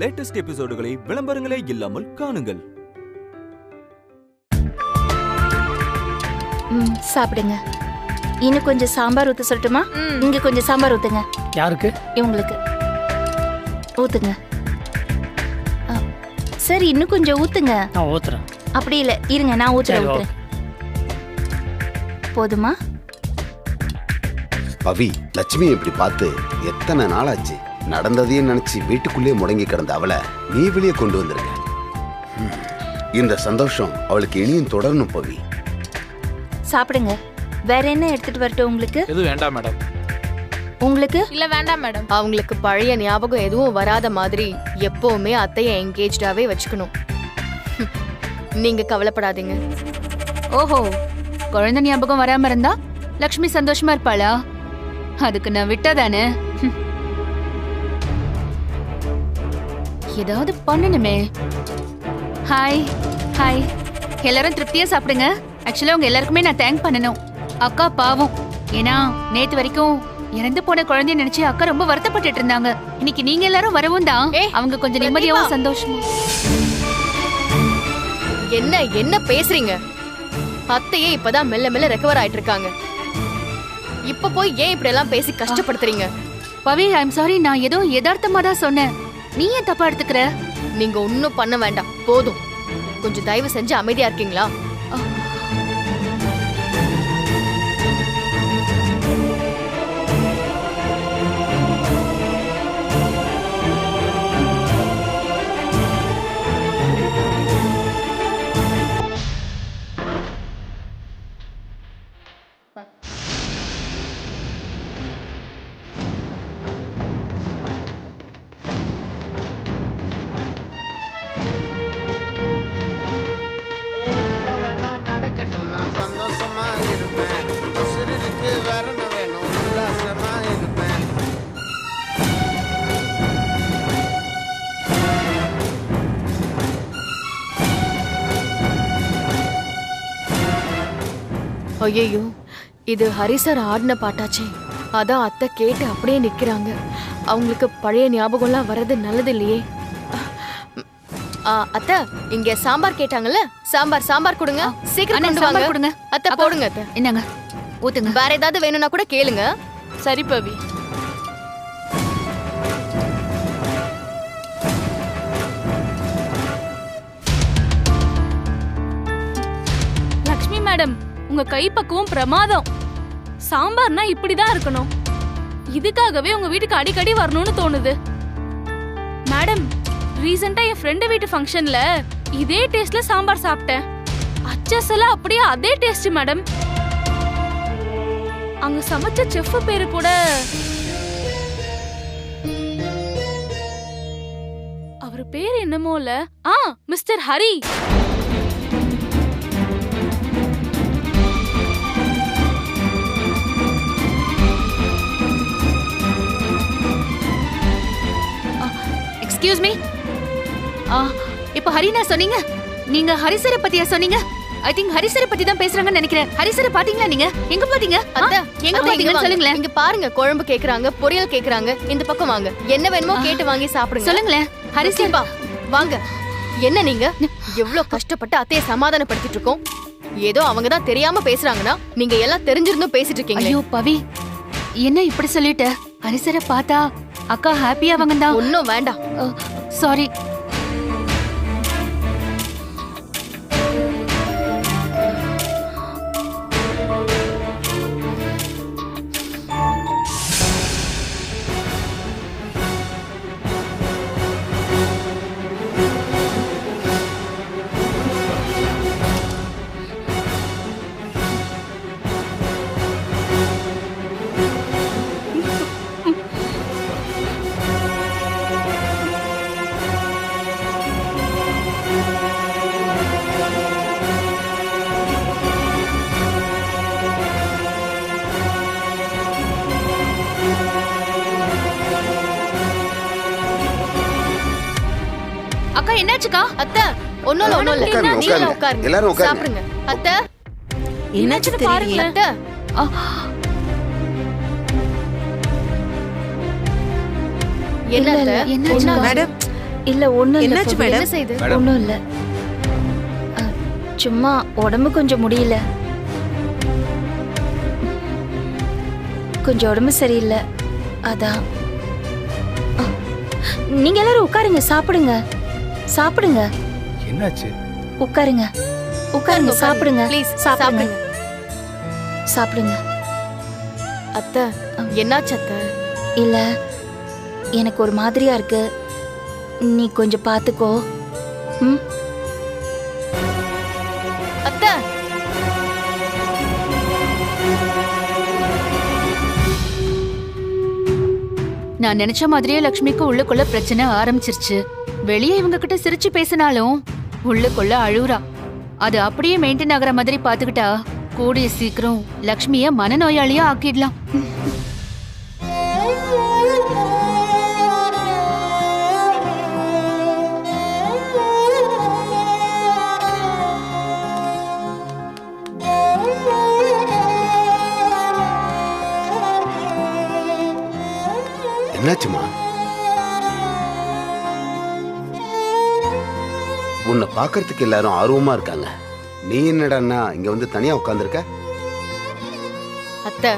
Latest எபிசோடுகளை விளம்பரங்களே இல்லாமல் காணுங்கள். சாப்பிடுங்க. இன்னும் கொஞ்சம் சாம்பார் ஊத்த சொல்லட்டுமா? இங்க கொஞ்சம் சாம்பார் ஊத்துங்க. யாருக்கு? இவங்களுக்கு ஊத்துங்க. சரி, இன்னும் கொஞ்சம் ஊத்துங்க. நான் ஊத்துறேன். அப்படி இல்ல, இருங்க நான் ஊத்துறேன். போதுமா? பவி லட்சுமி இப்படி பார்த்து எத்தனை நாள் ஆச்சு. நடந்ததையும் நினைச்சு வீட்டுக்குள்ளே முடங்கி கிடந்த அவளை நீ வெளியே கொண்டு வந்திருக்க. இந்த சந்தோஷம் அவளுக்கு இனியும் தொடரணும் பவி. சாப்பிடுங்க. வேற என்ன எடுத்துட்டு வரட்டும் உங்களுக்கு? எதுவும் வேண்டாம் மேடம். உங்களுக்கு? இல்ல வேண்டாம் மேடம். அவங்களுக்கு பழைய ஞாபகம் எதுவும் வராத மாதிரி எப்பவுமே அத்தைய என்கேஜ்டாவே வச்சுக்கணும். நீங்க கவலைப்படாதீங்க. ஓஹோ, குழந்தை ஞாபகம் வராம இருந்தா லக்ஷ்மி சந்தோஷமா இருப்பாளா? அதுக்கு நான் விட்டாதானே. ஏதாவது பண்ணணுமே. ஹாய் ஹாய், எல்லாரும் திருப்தியா சாப்பிடுங்க. ஆக்சுவலா உங்க எல்லாருக்குமே நான் தேங்க் பண்ணணும். அக்கா பாவம், ஏன்னா நேத்து வரைக்கும் இறந்து போன குழந்தைய நினைச்சு அக்கா ரொம்ப வருத்தப்பட்டு இருந்தாங்க. இன்னைக்கு நீங்க எல்லாரும் வரவும் தான் அவங்க கொஞ்சம் நிம்மதியாவும் சந்தோஷமும். என்ன என்ன பேசுறீங்க? அத்தையே இப்பதான் மெல்ல மெல்ல ரெக்கவர் ஆயிட்டு இருக்காங்க. இப்ப போய் ஏன் இப்படி எல்லாம் பேசி கஷ்டப்படுத்துறீங்க? பவி, ஐம் சாரி. நான் ஏதோ யதார்த்தமா தான் சொன்னேன். நீ ஏன் தப்பா எடுத்துக்கிற? நீங்க ஒன்னும் பண்ண வேண்டாம், போதும். கொஞ்சம் தயவு செஞ்சு அமைதியா இருக்கீங்களா? ஐயோ, இது ஹரிசர் ஆடின பாட்டாச்சே. அதான் அத்தை கேட்டு அப்படியே நிக்கிறாங்க. அவங்களுக்கு பழைய ஞாபகம்லாம் வர்றது நல்லது இல்லையே. அத்தை, இங்க சாம்பார் கேட்டாங்கல்ல, சாம்பார் கொடுங்க. சீக்கிரம் கொண்டு வாங்க. கொடுங்க அத்தை, போடுங்க அத்தை. என்னங்க ஊத்துங்க. வேற ஏதாவது வேணும்னா கூட கேளுங்க. சரி பவி. லக்ஷ்மி மேடம், உங்க கைப்பக்குவம் பிரமாதம். சாம்பார்னா இப்படிதான் இருக்கணும். இதுக்காகவே உங்க வீட்டுக்கு அடிக்கடி வரணும்னு தோணுது. மேடம், ரீசெண்டா என் ஃப்ரெண்டு வீட்டு ஃபங்க்ஷன்ல இதே டேஸ்ட்ல சாம்பார் சாப்பிட்டேன். அச்சஸ் எல்லாம் அப்படியே அதே டேஸ்ட் மேடம். அங்க சமைச்ச செஃப் பேரு கூட அவர் பேரு என்னமோல, மிஸ்டர் ஹரி. Excuse me. இப்போ ஹரினா சொன்னீங்க, நீங்க ஹரிசரை பத்தியா சொன்னீங்க? ஐ திங்க் ஹரிசரை பத்தி தான் பேசுறாங்கன்னு நினைக்கிறேன். ஹரிசரை பாத்தீங்களா நீங்க? எங்க பாத்தீங்க? எங்க பாத்தீங்கன்னு சொல்லுங்களேன். இங்க பாருங்க, குழம்பு கேக்குறாங்க, பொரியல் கேக்குறாங்க. இந்த பக்கம் வாங்க, என்ன வேணுமோ கேட்டு வாங்கி சாப்பிடுங்க. சொல்லுங்களேன். ஹரிசர் வாங்க. என்ன நீங்க எவ்வளவு கஷ்டப்பட்டு அத்தைய சமாதானப்படுத்திட்டு இருக்கோம். ஏதோ அவங்க தான் தெரியாம பேசுறாங்கன்னா நீங்க எல்லாம் தெரிஞ்சிருந்தும் பேசிட்டு இருக்கீங்க. ஐயோ பவி, என்ன இப்படி சொல்லிட்ட? ஹரிசரை பார்த்தா அக்கா ஹாப்பியா அவங்க தான். ஒன்னும் வேண்டாம். சாரி. அக்கா என்னாச்சுக்கா? அத்தை, ஒண்ணும் இல்ல. நீங்க உட்காருங்க, எல்லாரும் உட்காருங்க. சாப்பிடுங்க. அத்தை, என்னாச்சு பாருங்க. அத்தை, என்ன மேடம், இல்ல ஒண்ணும் இல்ல என்னாச்சு பவி. மேடம்? என்ன செய்து ஒண்ணும் இல்ல சும்மா உடம்பு கொஞ்சம் முடியல. கொஞ்சம் உடம்பு சரியில்லை அதான். நீங்க எல்லாரும் உட்காருங்க, சாப்பிடுங்க சாப்பிடுங்க. என்னாச்சு? உட்காருங்க உட்காருங்க, சாப்பிடுங்க ப்ளீஸ் சாப்பிடுங்க சாப்பிடுங்க. சாப்பிடுங்க. அத்தை என்னாச்சு அத்தை? இல்ல எனக்கு ஒரு மாதிரியா இருக்கு, நீ கொஞ்சம் பாத்துக்கோ. ம் அத்தை நான் நினைச்ச மாதிரியே லக்ஷ்மிக்கு உள்ளுக்குள்ள பிரச்சனை ஆரம்பிச்சிருச்சு. வெளியே இவங்க கிட்ட சிரிச்சு பேசினாலும் உள்ளுக்குள்ள அழுவுறா. அது அப்படியே மெயின்டைன் ஆகுற மாதிரி பாத்துக்கிட்டா கூடிய சீக்கிரம் லக்ஷ்மிய மனநோயாளியா ஆக்கிடலாம். என்னாச்சுமா? உன்னை பார்க்கறதுக்கு எல்லாரும் ஆர்வமா இருக்காங்க. நீ என்னடான்னா இங்க வந்து தனியா உட்கார்ந்திருக்க? அத்தை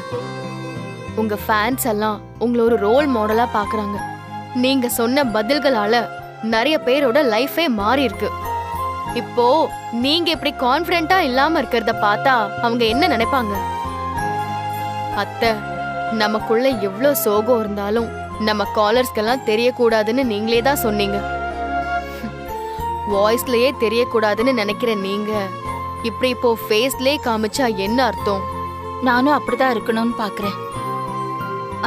உங்க ஃபேன்ஸ் எல்லாம் உங்களை ஒரு ரோல் மாடலா பாக்குறாங்க. நீங்க சொன்ன பதில்களால நிறைய பேரோட லைஃபே மாறி இருக்கு. இப்போ நீங்க இப்படி கான்ஃபிடென்ட்டா இல்லாம இருக்கிறத பார்த்தா அவங்க என்ன நினைப்பாங்க? அத்தை நமக்குள்ள எவ்ளோ சோகம் இருந்தாலும் நம்ம காலர்ஸ்க்கெல்லாம் தெரியக்கூடாதுன்னு நீங்களே தான் சொன்னீங்க. வாய்ஸ்லயே தெரியக்கூடாதுன்னு நினைக்கிற நீங்க இப்படி இப்போ ஃபேஸ்லயே காமிச்சா என்ன அர்த்தம்? நானும் அப்படிதான் இருக்கணும்னு பாக்குறேன்.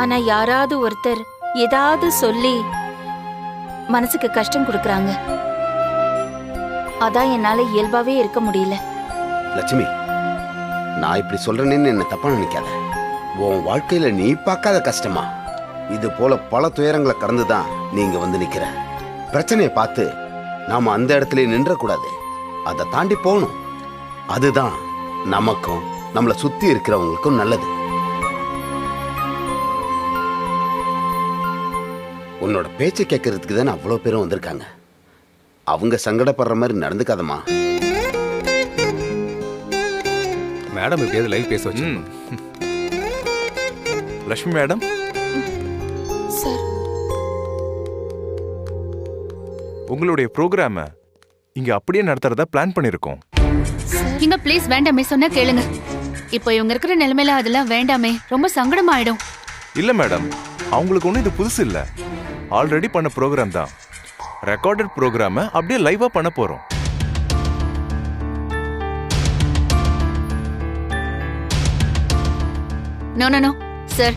ஆனா யாராவது ஒருத்தர் ஏதாவது சொல்லி மனசுக்கு கஷ்டம் கொடுக்கறாங்க. அதான் என்னால இயல்பாவே இருக்க முடியல. லட்சுமி, நான் இப்படி சொல்றேன்னு என்ன தப்பா நினைக்காத. உன் வாழ்க்கையில நீ பார்க்காத கஷ்டமா இது போல பல துயரங்களை கடந்துதான் நீங்க வந்து நிக்கிற. பிரச்சனையை பார்த்து நாம அந்த இடத்துல நின்றக்கூடாது, அதை தாண்டி போகணும். அதுதான் நமக்கும் நம்மளை சுத்தி இருக்கிறவங்களுக்கும் நல்லது. உன்னோட பேச்சை கேட்கறதுக்கு தானே அவ்வளோ பேரும் வந்திருக்காங்க. அவங்க சங்கடப்படுற மாதிரி நடந்துக்காதம்மா. மேடம் எப்படியாவது லைவ் பேச வச்சு. லட்சுமி மேடம், சார் உங்களுடைய ப்ரோக்ராம இங்க அப்படியே நடத்துறதா பிளான் பண்ணிருக்கோம். இங்க ப்ளீஸ் வேண்டாமே, சொன்னா கேளுங்க. இப்போ இவங்க இருக்கிற நிலைமையில அதெல்லாம் வேண்டாமே, ரொம்ப சங்கடமாயிடும். இல்ல மேடம், அவங்களுக்கு ஒன்றும் இது புதுசு இல்ல. ஆல்ரெடி பண்ண ப்ரோக்ராம் தான். ரெக்கார்டட் ப்ரோக்ராம அப்படியே லைவா பண்ண போறோம். நோ நோ நோ சார்,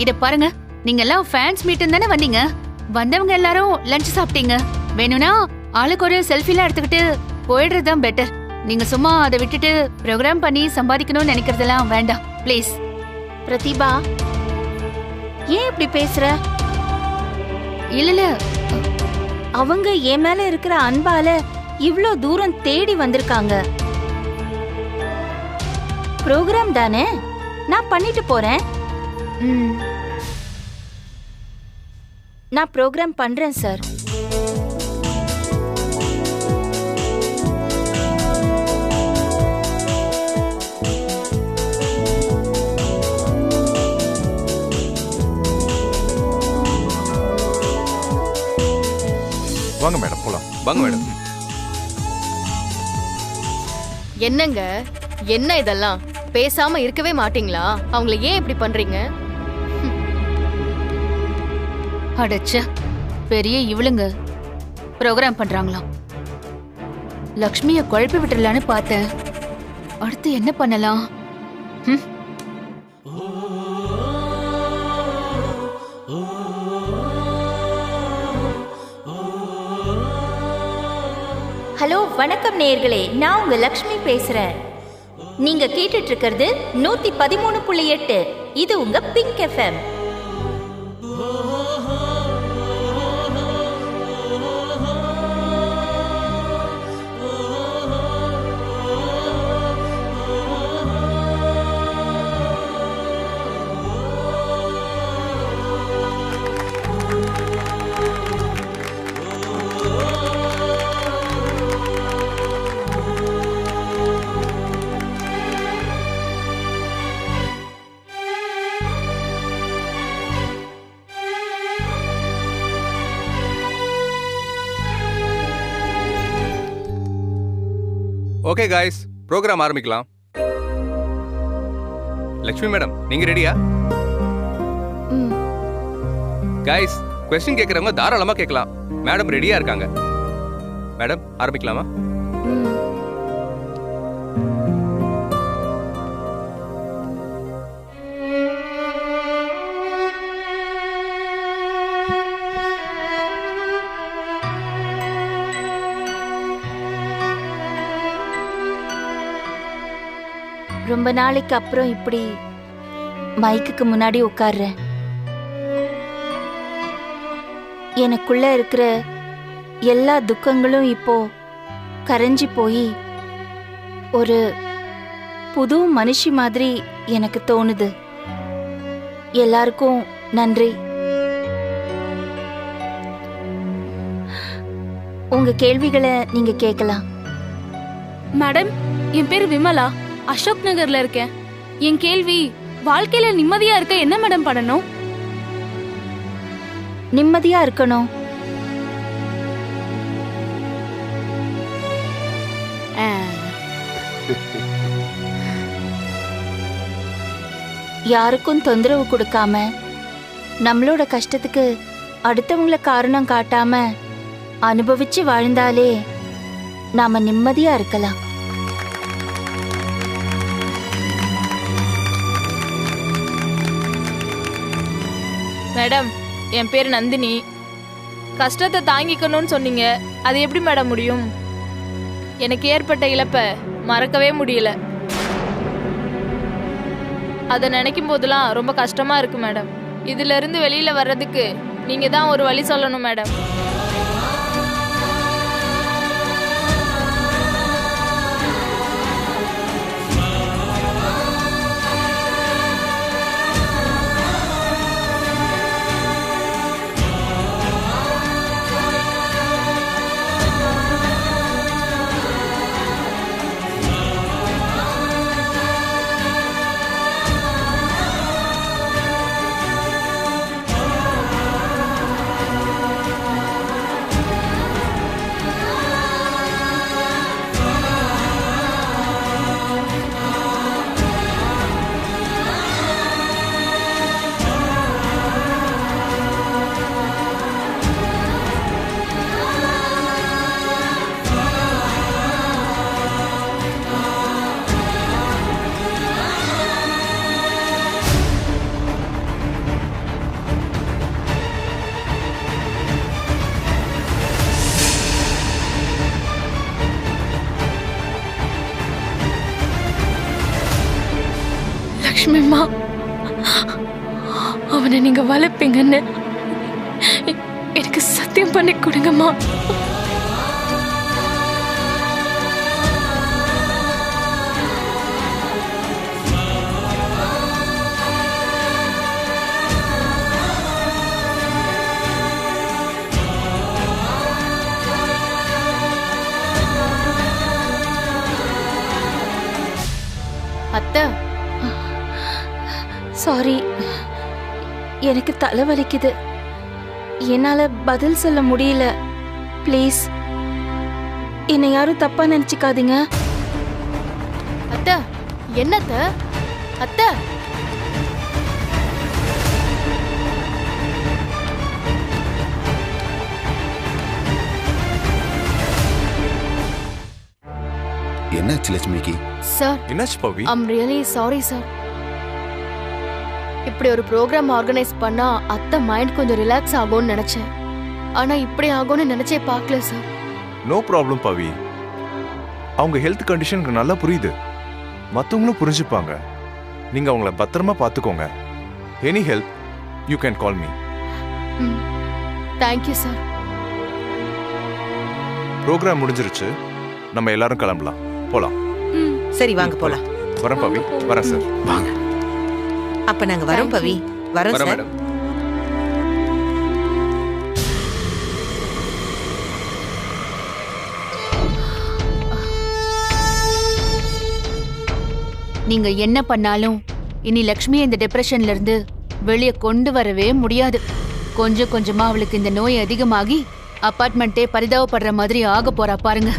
இத பாருங்க. நீங்க எல்லாம் ஃபேன்ஸ் மீட்டிங் தானே வந்தீங்க. வந்தவங்க எல்லாரும் லஞ்ச் சாப்பிட்டீங்க. வேணும்னா ஆளுக்கு ஒரு செல்ஃபிலாம் எடுத்துக்கிட்டு போயிடுறது தான் பெட்டர். நீங்க சும்மா அதை விட்டுட்டு ப்ரோக்ராம் பண்ணி சம்பாதிக்கணும்னு நினைக்கிறதெல்லாம் வேண்டாம் ப்ளீஸ். பிரதிபா, ஏன் இப்படி பேசுற? இல்ல இல்ல, அவங்க என் மேல இருக்கிற அன்பால இவ்ளோ தூரம் தேடி வந்திருக்காங்க. ப்ரோக்ராம் தானே, நான் பண்ணிட்டு போறேன். நான் ப்ரோக்ராம் பண்றேன் சார். வாங்க மேடம் போலாம். வாங்க மேடம். என்னங்க என்ன இதெல்லாம்? பேசாம இருக்கவே மாட்டீங்களா? அவங்கள ஏன் இப்படி பண்றீங்க? அடச்ச பெரிய இவளுங்க ப்ரோக்ராம் பண்றாங்களாம். லக்ஷ்மிய குழப்பி விட்டுறலான்னு பார்த்தேன். அடுத்து என்ன பண்ணலாம்? ஹலோ, வணக்கம் நேயர்களே, நான் உங்க லக்ஷ்மி பேசுறேன். நீங்க கேட்டுட்டு இருக்கிறது 113.8. இது உங்க pink FM. Okay guys, program ஆரம்பிக்கலாம். லக்ஷ்மி மேடம், நீங்க ரெடியா? காய்ஸ், क्वेश्चन கேக்குறவங்க தாராளமா கேட்கலாம். மேடம் ரெடியா இருக்காங்க. மேடம் ஆரம்பிக்கலாமா? ரொம்ப நாளைக்கு அப்புறம் இப்படி மைக்குக்கு முன்னாடி உட்கார்றேன். எனக்குள்ள இருக்கிற எல்லா துக்கங்களும் இப்போ கரைஞ்சி போய் ஒரு புது மனுஷி மாதிரி எனக்கு தோணுது. எல்லாருக்கும் நன்றி. உங்க கேள்விகளை நீங்க கேட்கலாம். மேடம், என் பேரு விமலா, அசோக் நகர்ல இருக்கேன். என் கேள்வி, வாழ்க்கையில நிம்மதியா இருக்க என்ன மேடம் பண்ணணும்? நிம்மதியா இருக்கணும். யாருக்கும் தொந்தரவு கொடுக்காம, நம்மளோட கஷ்டத்துக்கு அடுத்தவங்கள காரணம் காட்டாம அனுபவிச்சு வாழ்ந்தாலே நாம நிம்மதியா இருக்கலாம். மேடம், என் பேர் நந்தினி. கஷ்டத்தை தாங்கிக்கணும்னு சொன்னீங்க, அது எப்படி மேடம் முடியும்? எனக்கு ஏற்பட்ட இழப்பை மறக்கவே முடியல. அதை நினைக்கும் போதெல்லாம் ரொம்ப கஷ்டமா இருக்கு மேடம். இதுல இருந்து வெளியில வர்றதுக்கு நீங்க தான் ஒரு வழி சொல்லணும் மேடம். லக்ஷ்மிம்மா, அவனை நீங்க வளர்ப்பீங்கன்னு எனக்கு சத்தியம் பண்ணி கொடுங்கம்மா. அத்தை, சாரி, எனக்கு தலை வலிக்குது. என்னால பதில் சொல்ல முடியல. ப்ளீஸ் என்னை யாரும் தப்பா நினைச்சுக்காதீங்க. அத்தை, என்னத்த அத்தை? என்னாச்சு லட்சுமிக்கு? சார், என்னாச்சு Pavi? I'm really sorry sir. இப்படி ஒரு ப்ரோக்ராம் ஆர்கனைஸ் பண்ணா அத்தை மைண்ட் கொஞ்சம் ரிலாக்ஸ் ஆகும்னு நினைச்சேன். ஆனா இப்படி ஆகும்னு நினைச்சே பார்க்கல சார். நோ ப்ராப்ளம் பவி. அவங்க ஹெல்த் கண்டிஷனுக்கு நல்லா புரியுது. மற்றவங்களும் புரிஞ்சுப்பாங்க. நீங்க அவங்கள பத்திரமா பார்த்துக்கோங்க. Any help you can call me. Thank you sir. Program முடிஞ்சிருச்சு, நம்ம எல்லாரும் கிளம்பலாம். போலாம். சரி வாங்க போலாம். வரேன் பவி. வரேன் சார். வாங்க. அப்ப நாங்க வரோம் பவி. வரோம் சார். மேடம். நீங்க என்ன பண்ணாலும் இனி லக்ஷ்மி இந்த டிப்ரெஷன்ல இருந்து வெளியே கொண்டு வரவே முடியாது. கொஞ்சம் கொஞ்சமா அவளுக்கு இந்த நோய் அதிகமாகி அபார்ட்மெண்ட்டே பரிதாபப்படுற மாதிரி ஆக போறா பாருங்க.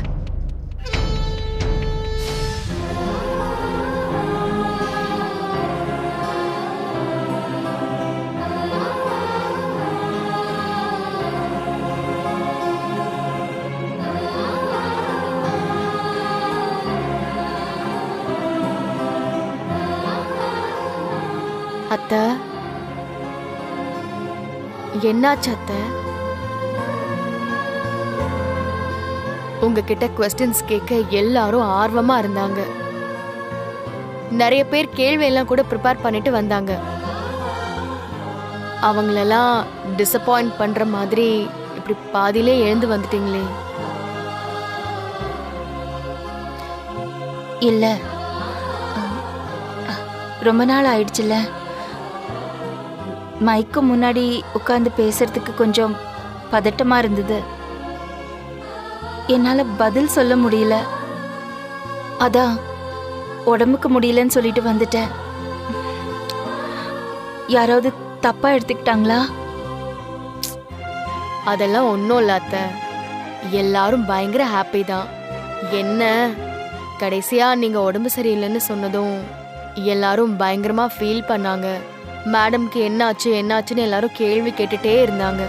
அத்தை, என்னாச்சு அத்தை? உங்ககிட்ட கொஸ்டின்ஸ் கேட்க எல்லாரும் ஆர்வமா இருந்தாங்க. நிறைய பேர் கேள்வி எல்லாம் கூட ப்ரிப்பேர் பண்ணிட்டு வந்தாங்க. அவங்களெல்லாம் டிசப்பாயிண்ட் பண்ற மாதிரி இப்படி பாதியிலே எழுந்து வந்துட்டீங்களே. இல்ல, ரொம்ப நாள் ஆயிடுச்சுல, மைக்கு முன்னாடி உட்கார்ந்து பேசுறதுக்கு கொஞ்சம் பதட்டமா இருந்தது. என்னால பதில் சொல்ல முடியல. அதான் உடம்புக்கு முடியலன்னு சொல்லிட்டு வந்துட்டேன். யாராவது தப்பா எடுத்துக்கிட்டாங்களா? அதெல்லாம் ஒன்றும் இல்ல அத்தை, எல்லாரும் பயங்கர ஹாப்பி தான். என்ன கடைசியா நீங்க உடம்பு சரியில்லைன்னு சொன்னதும் எல்லாரும் பயங்கரமா ஃபீல் பண்ணாங்க. மேடம்க்கு என்னாச்சு என்னாச்சுன்னு எல்லாரும் கேள்வி கேட்டுட்டே இருந்தாங்க.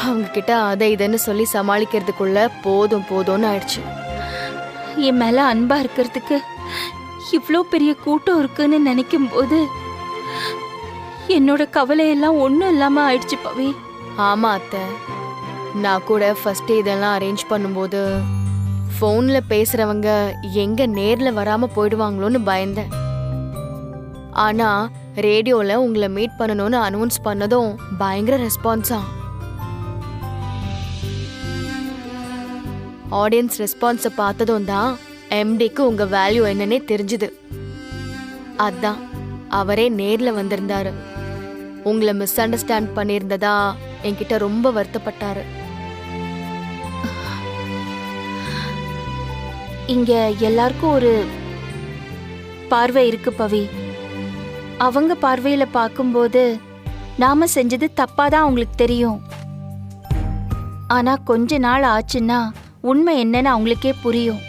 அவங்க கிட்ட அதை இதுன்னு சொல்லி சமாளிக்கிறதுக்குள்ள போதும் போதும்னு ஆயிடுச்சு. என் மேல அன்பா இருக்கிறதுக்கு இவ்ளோ பெரிய கூட்டம் இருக்குன்னு நினைக்கும் போது என்னோட கவலையெல்லாம் ஒன்றும் இல்லாம ஆயிடுச்சு பவி. ஆமா அத்தை, நான் கூட ஃபர்ஸ்ட் இதெல்லாம் அரேஞ்ச் பண்ணும்போது ஃபோன்ல பேசுறவங்க எங்க நேர்ல வராம போயிடுவாங்களோன்னு பயந்தேன். ஆனா ரேடியோல உங்களை மீட் பண்ணணும்னு அனௌன்ஸ் பண்ணதும் பயங்கர ரெஸ்பான்ஸா. ஆடியன்ஸ் ரெஸ்பான்ஸை பார்த்ததும் தான் எம்டிக்கு உங்க வேல்யூ என்னன்னே தெரிஞ்சுது. அதான் அவரே நேர்ல வந்திருந்தாரு. உங்களை மிஸ் அண்டர்ஸ்டாண்ட் பண்ணியிருந்ததா என்கிட்ட ரொம்ப வருத்தப்பட்டாரு. இங்க எல்லாருக்கும் ஒரு பார்வை இருக்கு பவி. அவங்க பார்வையில பார்க்கும்போது நாம செஞ்சது தப்பாதான் அவங்களுக்கு தெரியும். ஆனா கொஞ்ச நாள் ஆச்சுன்னா உண்மை என்னன்னு அவங்களுக்கே புரியும்.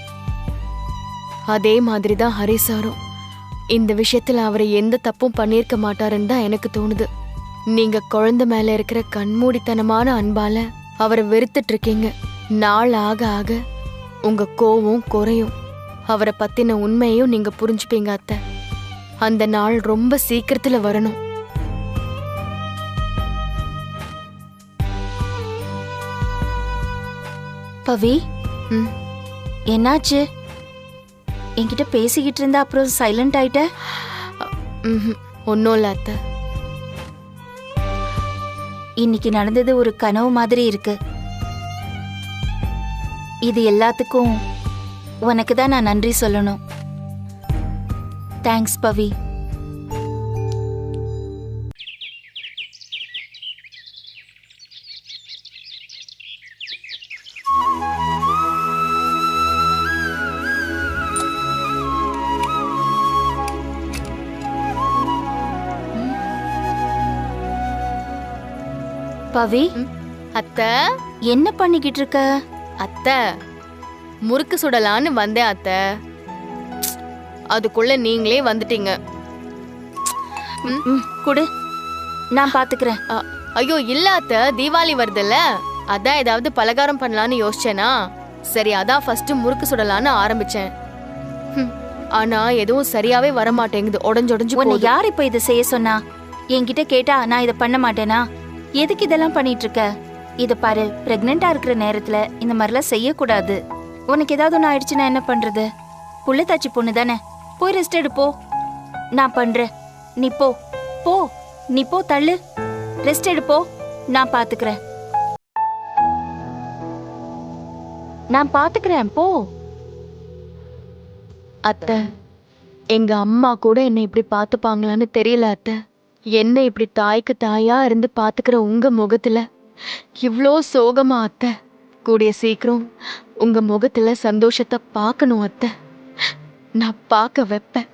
அதே மாதிரிதான் ஹரி சாரும். இந்த விஷயத்துல அவர் எந்த தப்பும் பண்ணியிருக்க மாட்டாருன்னு தான் எனக்கு தோணுது. நீங்க குழந்தை மேல இருக்கிற கண்மூடித்தனமான அன்பால அவரை வெறுத்துட்டு இருக்கீங்க. நாள் ஆக ஆக உங்க கோவம் குறையும். அவரை பத்தின உண்மையையும் நீங்க புரிஞ்சுப்பீங்க அத்தை. அந்த நாள் ரொம்ப சீக்கிரத்துல வரணும். பவி, என்னாச்சு? என்கிட்ட பேசிக்கிட்டு இருந்தா அப்புறம் சைலண்ட் ஆயிட்ட? ஒன்னும் இல்ல அத்தை. இன்னைக்கு நடந்தது ஒரு கனவு மாதிரி இருக்கு. இது எல்லாத்துக்கும் உனக்கு தான் நான் நன்றி சொல்லணும். தேங்க்ஸ் பவி. பவி, அத்தை என்ன பண்ணிக்கிட்டு இருக்க? அத்தை, முறுக்கு சுடலான்னு வந்தேன் அத்தை. அதுக்குள்ள நீங்களே வந்துட்டீங்க. குடு, நான் பாத்துக்கிறேன். ஐயோ இல்ல அத்தை, தீபாவளி வருதுல்ல, அதான் ஏதாவது பலகாரம் பண்ணலான்னு யோசிச்சேனா. சரி, அதான் ஃபர்ஸ்ட் முறுக்கு சுடலான்னு ஆரம்பிச்சேன். ஆனா எதுவும் சரியாவே வர மாட்டேங்குது. உடஞ்சு உன்னை யார் இப்ப இதை செய்ய சொன்னா? என்கிட்ட கேட்டா நான் இதை பண்ண மாட்டேனா? எதுக்கு இதெல்லாம் பண்ணிட்டு இருக்க? இத பாரு, பிரெக்னெண்டா இருக்கிற நேரத்துல இந்த மாதிரிலாம் செய்யக்கூடாது. உனக்கு ஏதாவது ஒன்று ஆயிடுச்சுன்னா என்ன பண்றது? புள்ளத்தாச்சி பொண்ணு தானே, போய் ரெஸ்ட் எடுப்போ. நான் பண்றேன், நீ போ. போ, நீ போ, தள்ளு, ரெஸ்ட் எடுப்போ. நான் பாத்துக்கிறேன், நான் பாத்துக்கிறேன், போ. அத்தை, எங்க அம்மா கூட என்னை இப்படி பாத்துப்பாங்களான்னு தெரியல அத்தை. என்ன இப்படி தாய்க்கு தாயா இருந்து பாத்துக்கிற உங்க முகத்துல இவ்ளோ சோகமா அத்தை? கூடிய சீக்கிரம் உங்க முகத்துல சந்தோஷத்தை பார்க்கணும் அத்தை. நான் பார்க்க வைப்பேன்.